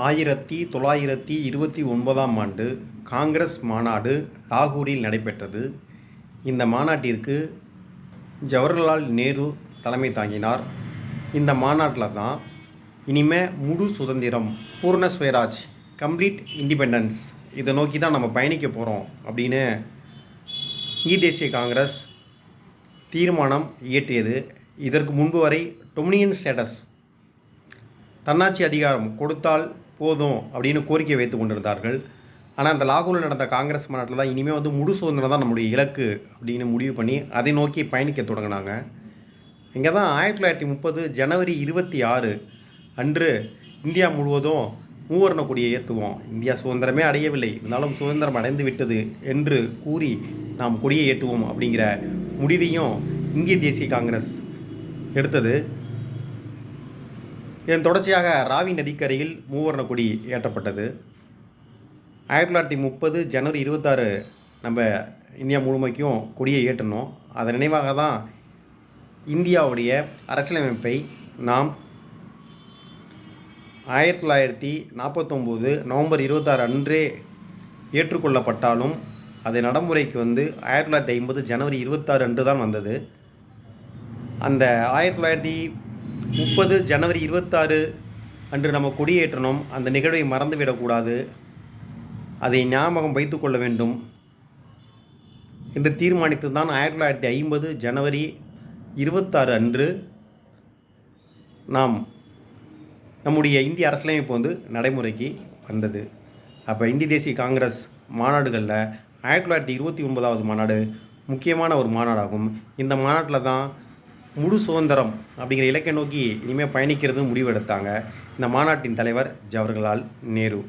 1929ஆம் ஆண்டு காங்கிரஸ் மாநாடு லாகூரில் நடைபெற்றது. இந்த மாநாட்டிற்கு ஜவஹர்லால் நேரு தலைமை தாங்கினார். இந்த மாநாட்டில் தான் இனிமே முழு சுதந்திரம், பூர்ண சுயராஜ், கம்ப்ளீட் இண்டிபெண்டன்ஸ் இதை நோக்கி தான் நம்ம பயணிக்க போகிறோம் அப்படின்னு இந்திய தேசிய காங்கிரஸ் தீர்மானம் இயற்றியது. இதற்கு முன்பு வரை டொமினியன் ஸ்டேட்டஸ், தன்னாட்சி அதிகாரம் கொடுத்தால் போதும் அப்படின்னு கோரிக்கை வைத்து கொண்டிருந்தார்கள். ஆனால் அந்த லாகூரில் நடந்த காங்கிரஸ் மாநாட்டில் தான் இனிமேல் முழு சுதந்திரம் தான் நம்முடைய இலக்கு அப்படின்னு முடிவு பண்ணி அதை நோக்கி பயணிக்க தொடங்கினாங்க. இங்கே தான் 1930 ஜனவரி 26 அன்று இந்தியா முழுவதும் மூவர்ண கொடியை ஏற்றுவோம். இந்தியா சுதந்திரமே அடையவில்லை, இருந்தாலும் சுதந்திரம் அடைந்து விட்டது என்று கூறி நாம் கொடியை ஏற்றுவோம் அப்படிங்கிற முடிவையும் இந்திய தேசிய காங்கிரஸ் எடுத்தது. இதன் தொடர்ச்சியாக ராவி நதிக்கரையில் மூவர்ண கொடி ஏற்றப்பட்டது. 1930 ஜனவரி 26 நம்ம இந்தியா முழுமைக்கும் கொடியை ஏற்றணும். அதன் நினைவாக தான் இந்தியாவுடைய அரசியலமைப்பை நாம் 1949 நவம்பர் 26 அன்றே ஏற்றுக்கொள்ளப்பட்டாலும் அது நடைமுறைக்கு 1950 ஜனவரி 26 அன்று தான் வந்தது. அந்த 1930 ஜனவரி 26 அன்று நம்ம கொடியேற்றணும். அந்த நிகழ்வை மறந்துவிடக்கூடாது, அதை ஞாபகம் வைத்து கொள்ள வேண்டும் என்று தீர்மானித்து தான் 1950 ஜனவரி 26 அன்று நாம் நம்முடைய இந்திய அரசியலமைப்பு நடைமுறைக்கு வந்தது. அப்போ இந்திய தேசிய காங்கிரஸ் மாநாடுகளில் 1929வது மாநாடு முக்கியமான ஒரு மாநாடாகும். இந்த மாநாட்டில் தான் முழு சுதந்திரம் அப்படிங்கிற இலக்கை நோக்கி இனிமேல் பயணிக்கிறது முடிவெடுத்தாங்க. இந்த மாநாட்டின் தலைவர் ஜவஹர்லால் நேரு.